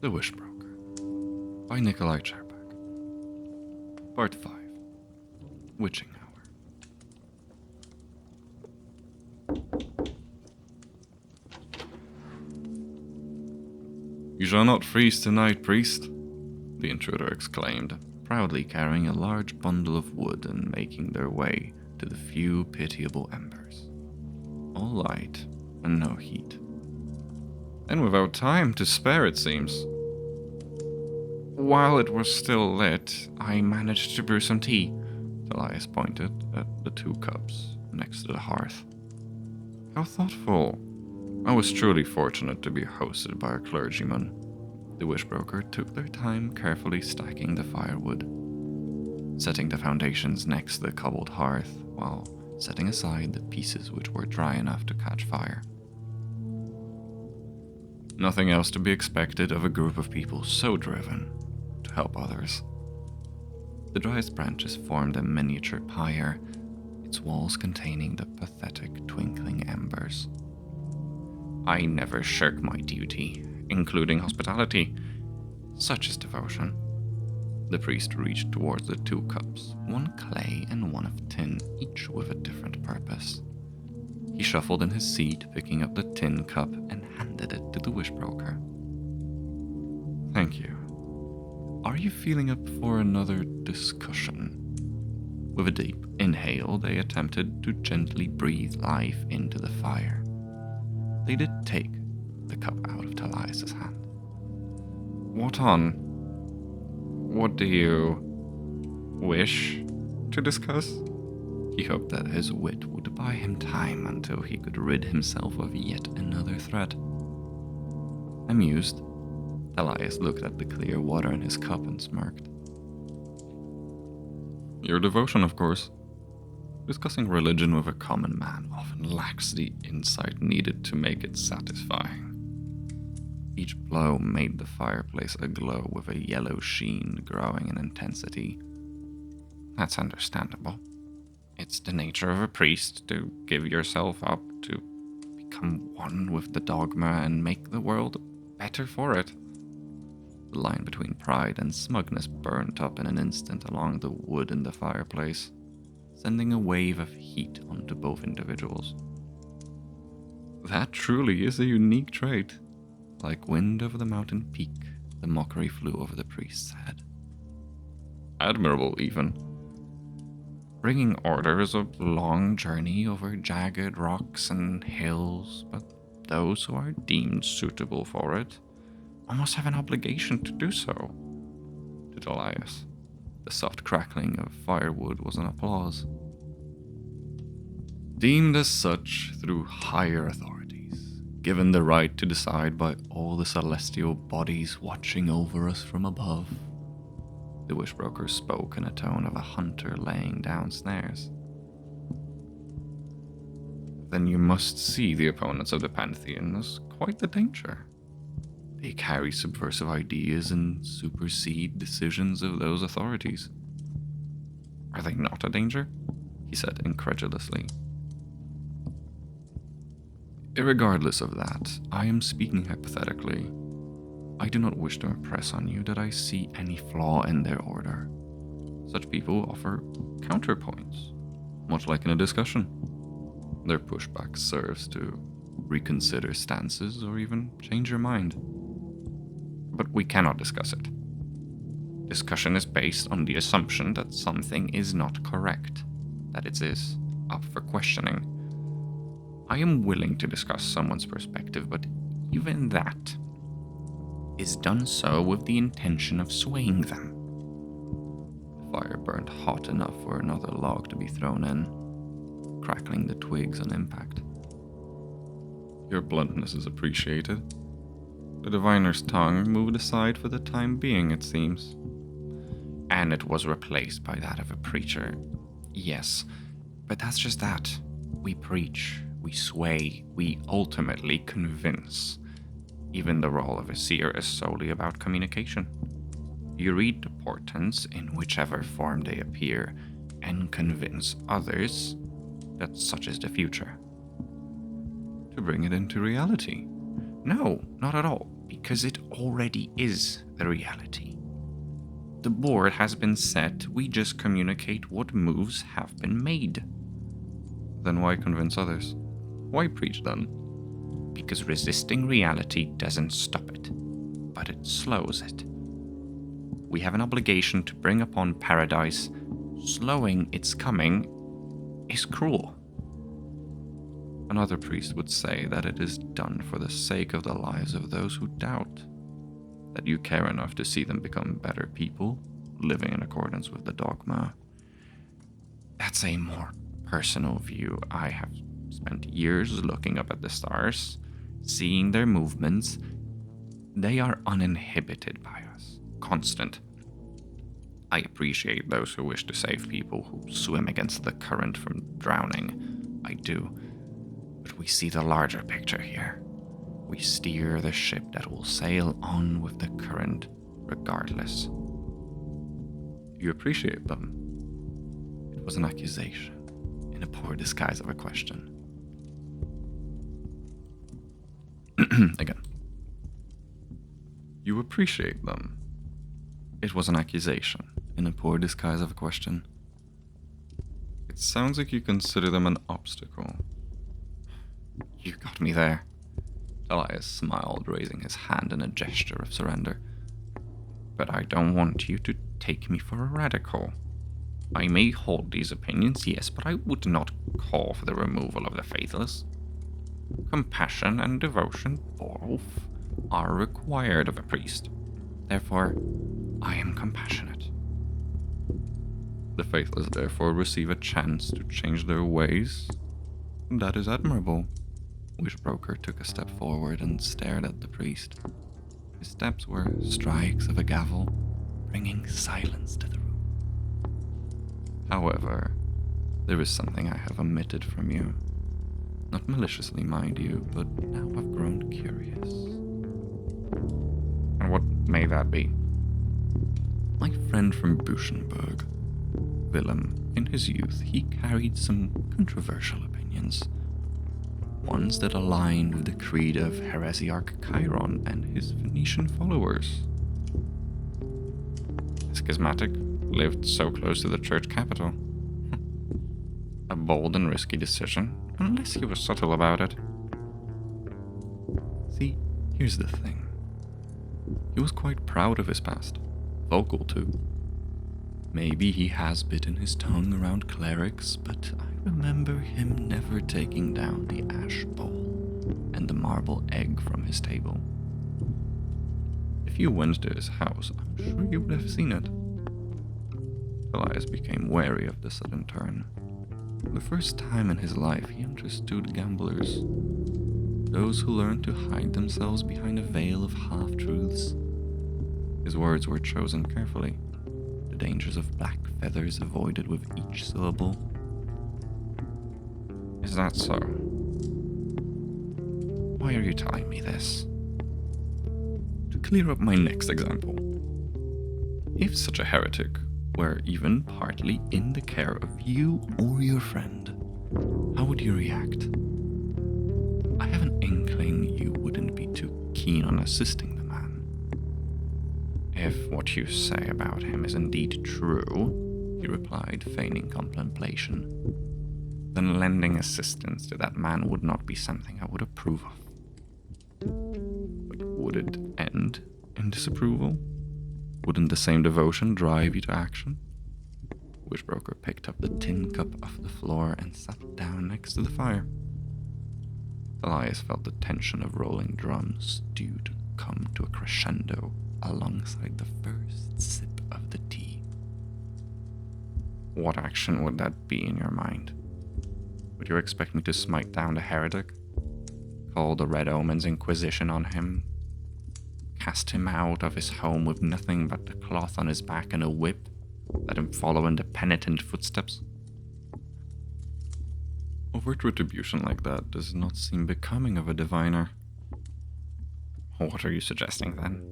The Wishbroker by Arm Chairback. Part 5. Witching Hour. "You shall not freeze tonight, priest," the intruder exclaimed, proudly carrying a large bundle of wood and making their way to the few pitiable embers. All light and no heat. And without time to spare, it seems. "While it was still lit, I managed to brew some tea," Elias pointed at the 2 cups next to the hearth. "How thoughtful. I was truly fortunate to be hosted by a clergyman." The Wishbroker took their time carefully stacking the firewood, setting the foundations next to the cobbled hearth while setting aside the pieces which were dry enough to catch fire. Nothing else to be expected of a group of people so driven to help others. The driest branches formed a miniature pyre, its walls containing the pathetic twinkling embers. "I never shirk my duty, including hospitality. Such is devotion." The priest reached towards the 2 cups, one clay and one of tin, each with a different purpose. He shuffled in his seat, picking up the tin cup and handed it to the Wishbroker. "Thank you. Are you feeling up for another discussion?" With a deep inhale, they attempted to gently breathe life into the fire. They did take the cup out of Talias's hand. "What on? What do you wish to discuss?" He hoped that his wit would buy him time until he could rid himself of yet another threat. Amused, Elias looked at the clear water in his cup and smirked. "Your devotion, of course. Discussing religion with a common man often lacks the insight needed to make it satisfying." Each blow made the fireplace aglow with a yellow sheen growing in intensity. "That's understandable. It's the nature of a priest to give yourself up, to become one with the dogma and make the world better for it." The line between pride and smugness burnt up in an instant along the wood in the fireplace, sending a wave of heat onto both individuals. "That truly is a unique trait." Like wind over the mountain peak, the mockery flew over the priest's head. "Admirable, even. Bringing order is a long journey over jagged rocks and hills, but those who are deemed suitable for it almost have an obligation to do so," to Elias. The soft crackling of firewood was an applause. "Deemed as such through higher authorities, given the right to decide by all the celestial bodies watching over us from above." The Wishbroker spoke in a tone of a hunter laying down snares. "Then you must see the opponents of the Pantheon as quite the danger. They carry subversive ideas and supersede decisions of those authorities." "Are they not a danger?" he said incredulously. "Irregardless of that, I am speaking hypothetically. I do not wish to impress on you that I see any flaw in their order. Such people offer counterpoints, much like in a discussion. Their pushback serves to reconsider stances or even change your mind. But we cannot discuss it. Discussion is based on the assumption that something is not correct, that it is up for questioning. I am willing to discuss someone's perspective, but even that is done so with the intention of swaying them." The fire burned hot enough for another log to be thrown in, crackling the twigs on impact. "Your bluntness is appreciated." The diviner's tongue moved aside for the time being, it seems. "And it was replaced by that of a preacher. Yes, but that's just that. We preach, we sway, we ultimately convince. Even the role of a seer is solely about communication. You read the portents in whichever form they appear, and convince others that such is the future. To bring it into reality? No, not at all. Because it already is the reality. The board has been set, we just communicate what moves have been made. Then why convince others? Why preach then? Because resisting reality doesn't stop it, but it slows it. We have an obligation to bring upon paradise. Slowing its coming is cruel. Another priest would say that it is done for the sake of the lives of those who doubt, that you care enough to see them become better people, living in accordance with the dogma. That's a more personal view. I have spent years looking up at the stars, seeing their movements. They are uninhibited by us, constant. I appreciate those who wish to save people who swim against the current from drowning. I do. But we see the larger picture here. We steer the ship that will sail on with the current regardless. You appreciate them? It was an accusation, in a poor disguise of a question. Again. You appreciate them? It was an accusation, in a poor disguise of a question. It sounds like you consider them an obstacle. You got me there. Elias smiled, raising his hand in a gesture of surrender. But I don't want you to take me for a radical. I may hold these opinions, yes, but I would not call for the removal of the faithless. Compassion and devotion both are required of a priest. Therefore, I am compassionate. The faithless therefore receive a chance to change their ways. That is admirable. Wishbroker took a step forward and stared at the priest. His steps were strikes of a gavel, bringing silence to the room. However, there is something I have omitted from you. Not maliciously, mind you, but now I've grown curious. And what may that be? My friend from Buchenberg, Willem, in his youth, he carried some controversial opinions. Ones that aligned with the creed of Heresiarch Chiron and his Phoenician followers. Schismatic lived so close to the church capital. A bold and risky decision, unless he was subtle about it. See, here's the thing. He was quite proud of his past, vocal too. Maybe he has bitten his tongue around clerics, but I remember him never taking down the ash bowl and the marble egg from his table. If you went to his house, I'm sure you would have seen it. Elias became wary of the sudden turn. For the first time in his life, he understood gamblers. Those who learn to hide themselves behind a veil of half-truths. His words were chosen carefully, the dangers of black feathers avoided with each syllable. Is that so? Why are you telling me this? To clear up my next example. If such a heretic were even partly in the care of you or your friend, how would you react? I have an inkling you wouldn't be too keen on assisting the man. If what you say about him is indeed true, he replied, feigning contemplation, then lending assistance to that man would not be something I would approve of. But would it end in disapproval? Wouldn't the same devotion drive you to action? Wishbroker picked up the tin cup off the floor and sat down next to the fire. Elias felt the tension of rolling drums due to come to a crescendo alongside the first sip of the tea. What action would that be in your mind? Would you expect me to smite down the heretic? Call the Red Omen's Inquisition on him? Cast him out of his home with nothing but the cloth on his back and a whip? Let him follow in the penitent footsteps? Overt retribution like that does not seem becoming of a diviner. What are you suggesting then?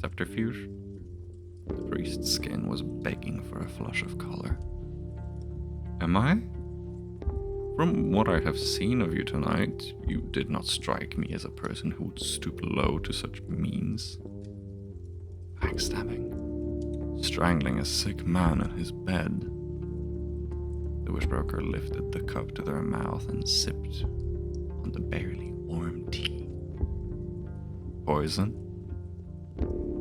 Subterfuge? The priest's skin was begging for a flush of color. Am I? From what I have seen of you tonight, you did not strike me as a person who would stoop low to such means. Backstabbing, strangling a sick man in his bed. The Wishbroker lifted the cup to their mouth and sipped on the barely warm tea. Poison?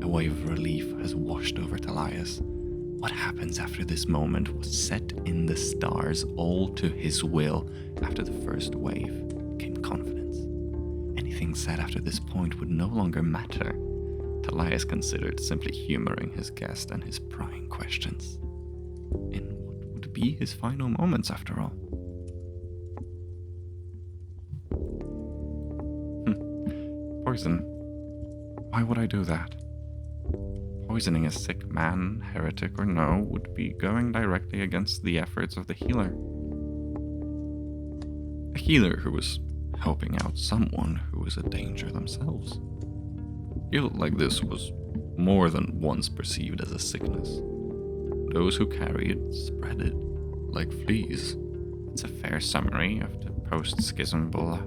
A wave of relief has washed over Talias. What happens after this moment was set in the stars, all to his will. After the first wave came confidence. Anything said after this point would no longer matter. Talias considered simply humoring his guest and his prying questions. In what would be his final moments, after all? Poison. Why would I do that? Poisoning a sick man, heretic or no, would be going directly against the efforts of the healer. A healer who was helping out someone who was a danger themselves. Guilt like this was more than once perceived as a sickness. Those who carry it spread it like fleas. It's a fair summary of the post-schism bulla.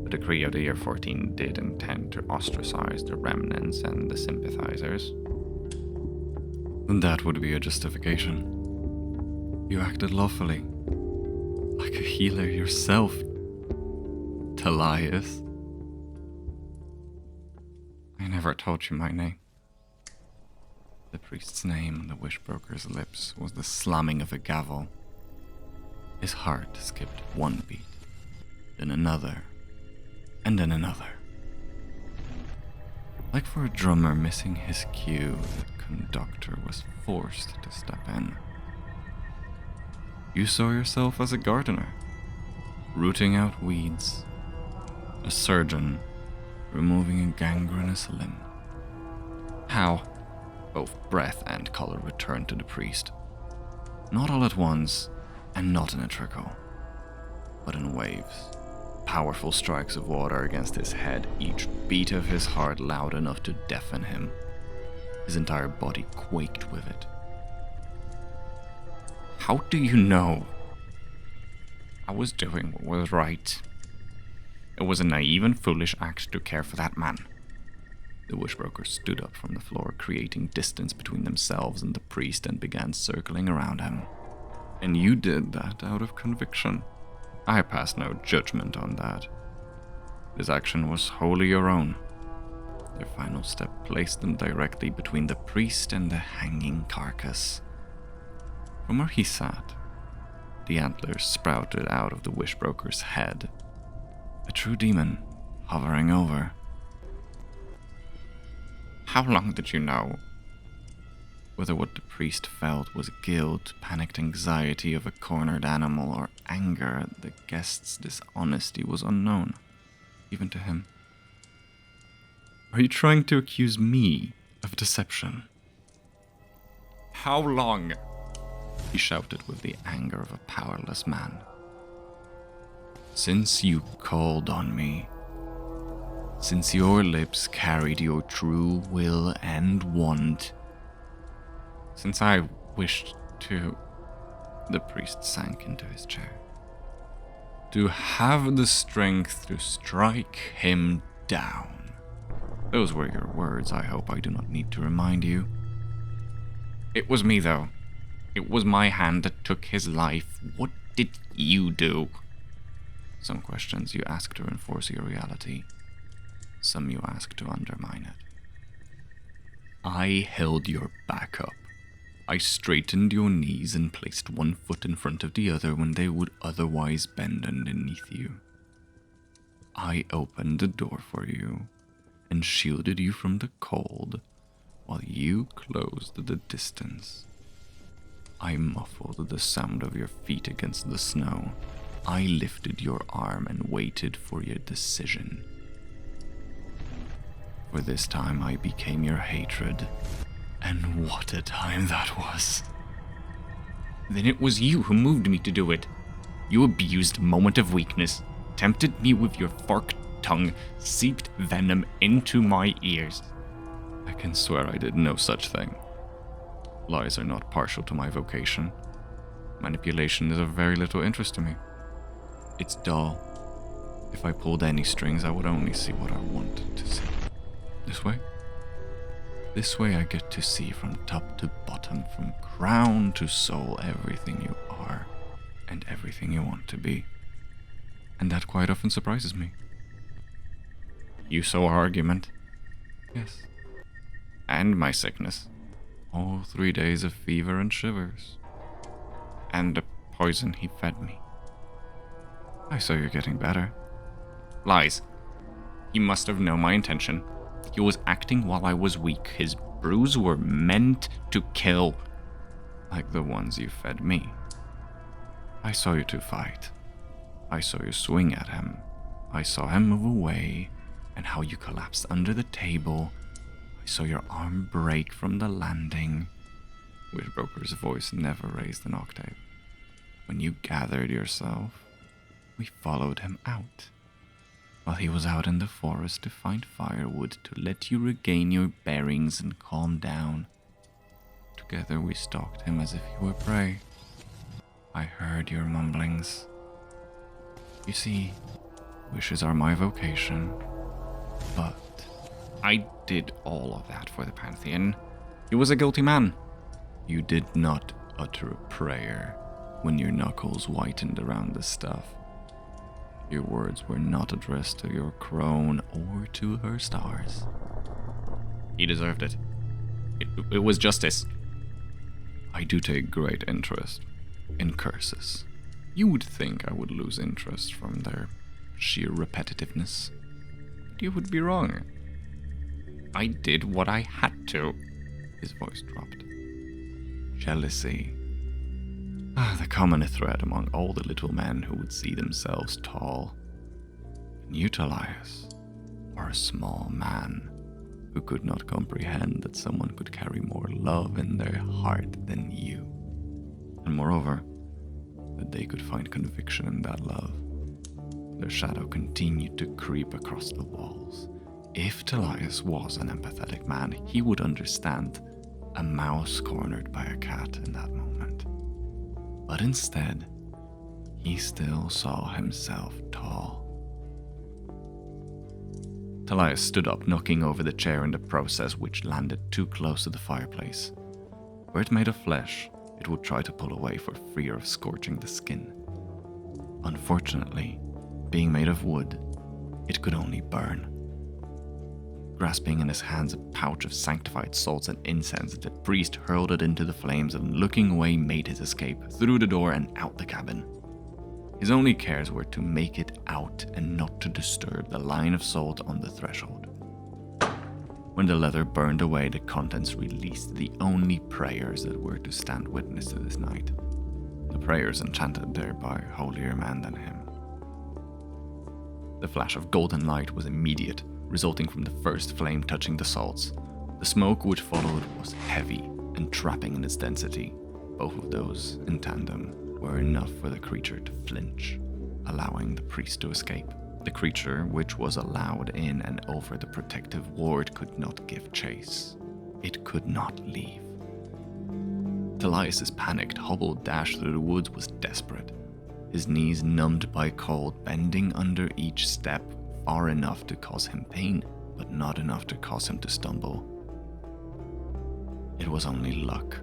The decree of the year 14 did intend to ostracize the remnants and the sympathizers. And that would be a justification. You acted lawfully. Like a healer yourself, Talias. I never told you my name. The priest's name on the Wishbroker's lips was the slamming of a gavel. His heart skipped one beat, then another, and then another. Like for a drummer missing his cue, the conductor was forced to step in. You saw yourself as a gardener, rooting out weeds, a surgeon, removing a gangrenous limb. How? Both breath and color returned to the priest. Not all at once, and not in a trickle, but in waves. Powerful strikes of water against his head, each beat of his heart loud enough to deafen him. His entire body quaked with it. How do you know? I was doing what was right. It was a naive and foolish act to care for that man. The Wishbroker stood up from the floor, creating distance between themselves and the priest, and began circling around him. And you did that out of conviction. I pass no judgment on that. This action was wholly your own. Their final step placed them directly between the priest and the hanging carcass. From where he sat, the antlers sprouted out of the Wishbroker's head. A true demon, hovering over. How long did you know? Whether what the priest felt was guilt, panicked anxiety of a cornered animal, or anger at the guest's dishonesty was unknown, even to him. Are you trying to accuse me of deception? How long? He shouted with the anger of a powerless man. Since you called on me. Since your lips carried your true will and want. Since I wished to... The priest sank into his chair. To have the strength to strike him down. Those were your words. I hope I do not need to remind you. It was me, though. It was my hand that took his life. What did you do? Some questions you ask to enforce your reality. Some you ask to undermine it. I held your back up. I straightened your knees and placed one foot in front of the other when they would otherwise bend underneath you. I opened the door for you and shielded you from the cold while you closed the distance. I muffled the sound of your feet against the snow. I lifted your arm and waited for your decision. For this time I became your hatred. And what a time that was. Then it was you who moved me to do it. You abused a moment of weakness, tempted me with your forked tongue, seeped venom into my ears. I can swear I did no such thing. Lies are not partial to my vocation. Manipulation is of very little interest to me. It's dull. If I pulled any strings, I would only see what I wanted to see. This way? This way I get to see from top to bottom, from crown to sole, everything you are and everything you want to be. And that quite often surprises me. You saw our argument? Yes. And my sickness. All 3 days of fever and shivers. And the poison he fed me. I saw you're getting better. Lies. He must have known my intention. He was acting while I was weak. His brews were meant to kill. Like the ones you fed me. I saw you two fight. I saw you swing at him. I saw him move away, and how you collapsed under the table. I saw your arm break from the landing. Wishbroker's voice never raised an octave. When you gathered yourself, we followed him out. While he was out in the forest to find firewood to let you regain your bearings and calm down. Together we stalked him as if he were prey. I heard your mumblings. You see, wishes are my vocation, but I did all of that for the Pantheon. He was a guilty man. You did not utter a prayer when your knuckles whitened around the stuff. Your words were not addressed to your crone or to her stars. He deserved it. It was justice. I do take great interest in curses. You would think I would lose interest from their sheer repetitiveness. But you would be wrong. I did what I had to. His voice dropped. Jealousy. The common thread among all the little men who would see themselves tall. And you, Talias, are a small man who could not comprehend that someone could carry more love in their heart than you. And moreover, that they could find conviction in that love. Their shadow continued to creep across the walls. If Talias was an empathetic man, he would understand a mouse cornered by a cat in that moment. But instead, he still saw himself tall. Talias stood up, knocking over the chair in the process, which landed too close to the fireplace. Were it made of flesh, it would try to pull away for fear of scorching the skin. Unfortunately, being made of wood, it could only burn. Grasping in his hands a pouch of sanctified salts and incense, the priest hurled it into the flames and, looking away, made his escape through the door and out the cabin. His only cares were to make it out and not to disturb the line of salt on the threshold. When the leather burned away, the contents released the only prayers that were to stand witness to this night. The prayers enchanted there by holier men than him. The flash of golden light was immediate, resulting from the first flame touching the salts. The smoke which followed was heavy and trapping in its density. Both of those, in tandem, were enough for the creature to flinch, allowing the priest to escape. The creature, which was allowed in and over the protective ward, could not give chase. It could not leave. Talias' panicked, hobbled dash through the woods was desperate. His knees numbed by cold, bending under each step far enough to cause him pain, but not enough to cause him to stumble. It was only luck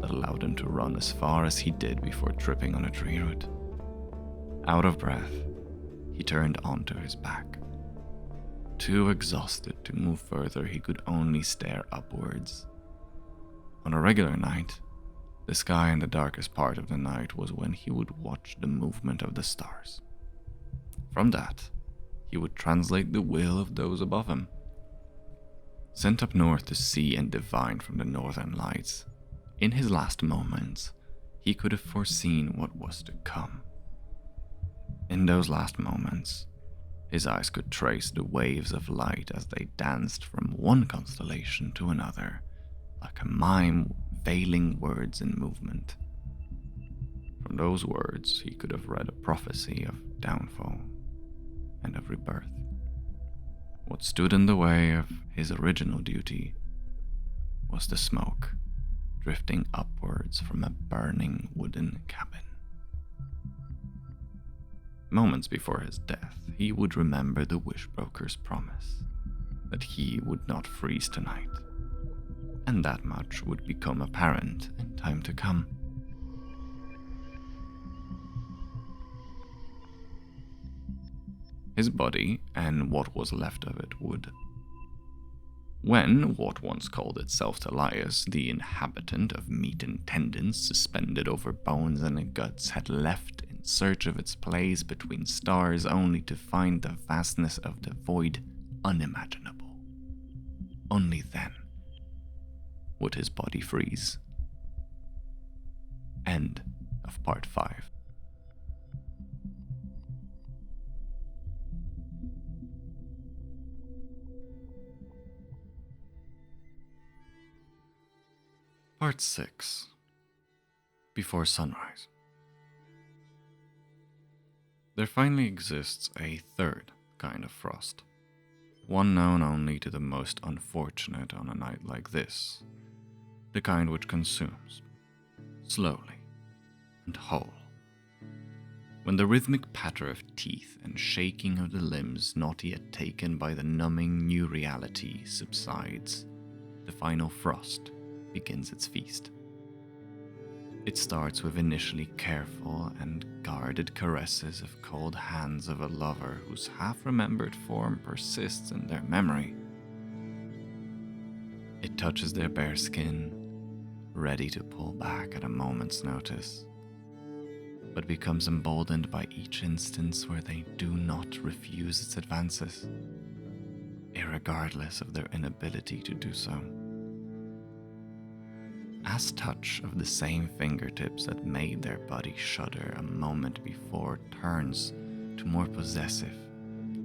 that allowed him to run as far as he did before tripping on a tree root. Out of breath, he turned onto his back. Too exhausted to move further, he could only stare upwards. On a regular night, the sky in the darkest part of the night was when he would watch the movement of the stars. From that, he would translate the will of those above him. Sent up north to see and divine from the northern lights, in his last moments, he could have foreseen what was to come. In those last moments, his eyes could trace the waves of light as they danced from one constellation to another, like a mime veiling words in movement. From those words, he could have read a prophecy of downfall and of rebirth. What stood in the way of his original duty was the smoke drifting upwards from a burning wooden cabin. Moments before his death, he would remember the Wishbroker's promise that he would not freeze tonight, and that much would become apparent in time to come. His body, and what was left of it, would. When what once called itself Telias, the inhabitant of meat and tendons suspended over bones and guts, had left in search of its place between stars only to find the vastness of the void unimaginable, only then would his body freeze. End of part 5. Part 6. Before sunrise. There finally exists a third kind of frost, one known only to the most unfortunate on a night like this, the kind which consumes, slowly and whole. When the rhythmic patter of teeth and shaking of the limbs not yet taken by the numbing new reality subsides, the final frost begins its feast. It starts with initially careful and guarded caresses of cold hands of a lover whose half-remembered form persists in their memory. It touches their bare skin, ready to pull back at a moment's notice, but becomes emboldened by each instance where they do not refuse its advances, irregardless of their inability to do so. As touch of the same fingertips that made their body shudder a moment before turns to more possessive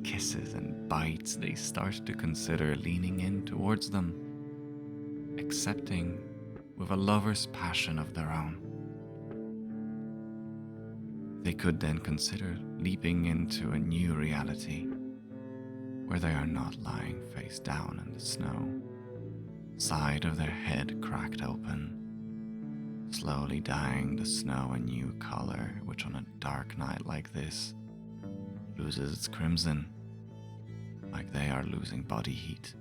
kisses and bites, they start to consider leaning in towards them, accepting with a lover's passion of their own. They could then consider leaping into a new reality where they are not lying face down in the snow, side of their head cracked open, slowly dyeing the snow a new color which on a dark night like this loses its crimson, like they are losing body heat.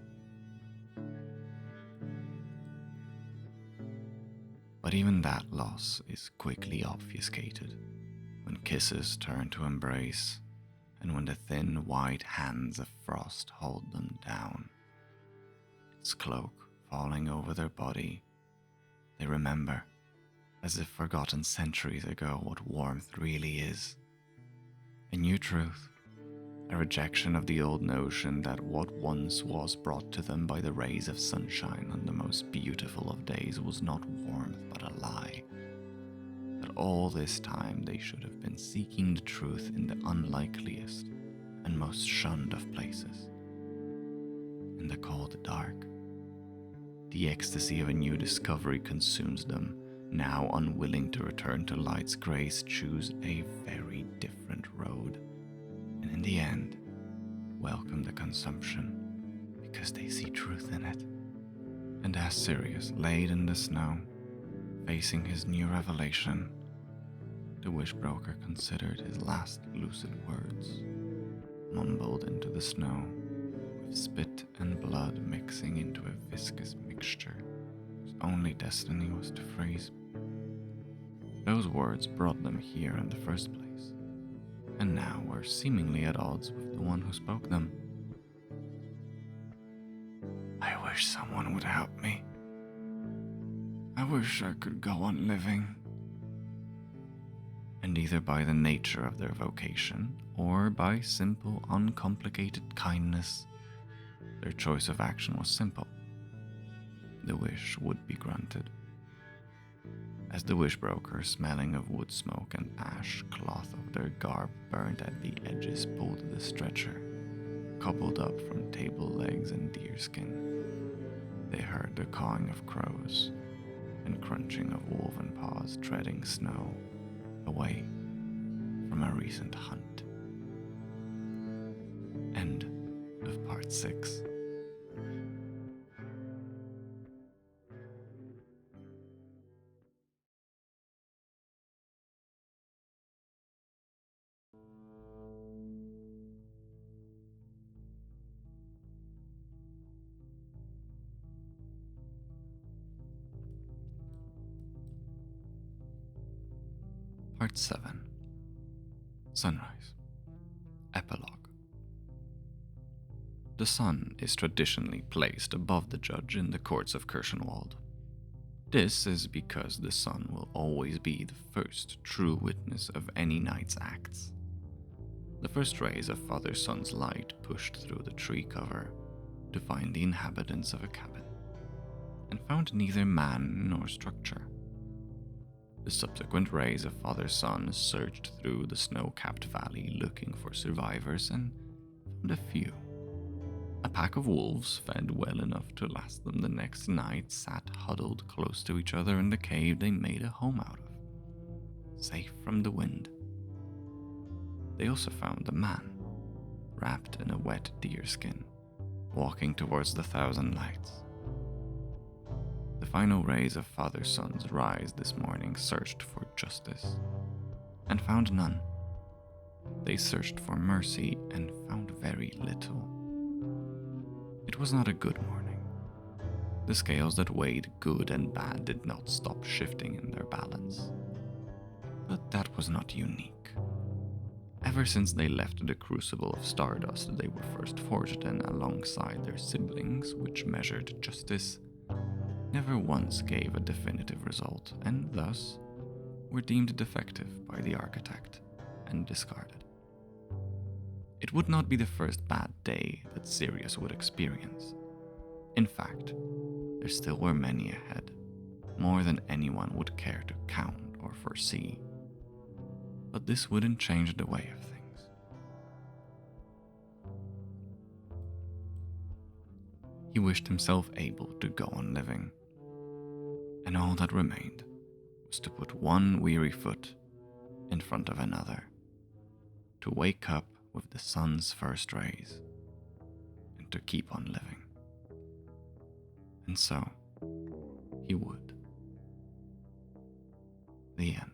But even that loss is quickly obfuscated when kisses turn to embrace, and when the thin white hands of frost hold them down. Its cloak falling over their body, they remember, as if forgotten centuries ago, what warmth really is. A new truth, a rejection of the old notion that what once was brought to them by the rays of sunshine on the most beautiful of days was not warmth but a lie. That all this time they should have been seeking the truth in the unlikeliest and most shunned of places, in the cold dark. The ecstasy of a new discovery consumes them. Now unwilling to return to light's grace, choose a very different road, and in the end, welcome the consumption because they see truth in it. And as Sirius laid in the snow, facing his new revelation, the Wishbroker considered his last lucid words, mumbled into the snow, with spit and blood mixing into a viscous mixture whose only destiny was to freeze. Those words brought them here in the first place, and now were seemingly at odds with the one who spoke them. I wish someone would help me. I wish I could go on living. And either by the nature of their vocation, or by simple, uncomplicated kindness, their choice of action was simple. The wish would be granted. As the Wishbroker, smelling of wood smoke and ash cloth of their garb burnt at the edges, pulled the stretcher, coupled up from table legs and deerskin, they heard the cawing of crows and crunching of wolven paws treading snow away from a recent hunt. End of part 6. Part 7. Sunrise. Epilogue. The sun is traditionally placed above the judge in the courts of Kirchenwald. This is because the sun will always be the first true witness of any night's acts. The first rays of Father Sun's light pushed through the tree cover to find the inhabitants of a cabin, and found neither man nor structure. The subsequent rays of Father Sun searched through the snow-capped valley looking for survivors and found a few. A pack of wolves, fed well enough to last them the next night, sat huddled close to each other in the cave they made a home out of, safe from the wind. They also found a man, wrapped in a wet deerskin, walking towards the thousand lights. The final rays of Father Sun's rise this morning searched for justice, and found none. They searched for mercy and found very little. It was not a good morning. The scales that weighed good and bad did not stop shifting in their balance. But that was not unique. Ever since they left the crucible of stardust they were first forged in alongside their siblings, which measured justice, never once gave a definitive result, and thus were deemed defective by the architect and discarded. It would not be the first bad day that Sirius would experience. In fact, there still were many ahead, more than anyone would care to count or foresee. But this wouldn't change the way of things. He wished himself able to go on living, and all that remained was to put one weary foot in front of another, to wake up with the sun's first rays, and to keep on living. And so, he would. The end.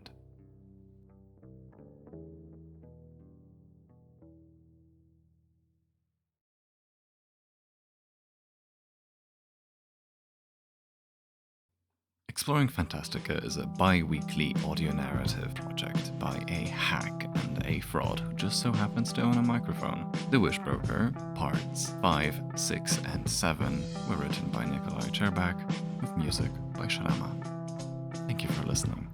Exploring Fantastica is a bi-weekly audio narrative project by a hack and a fraud who just so happens to own a microphone. The Wishbroker, parts 5, 6, and 7 were written by Arm Chairback, with music by Sharama. Thank you for listening.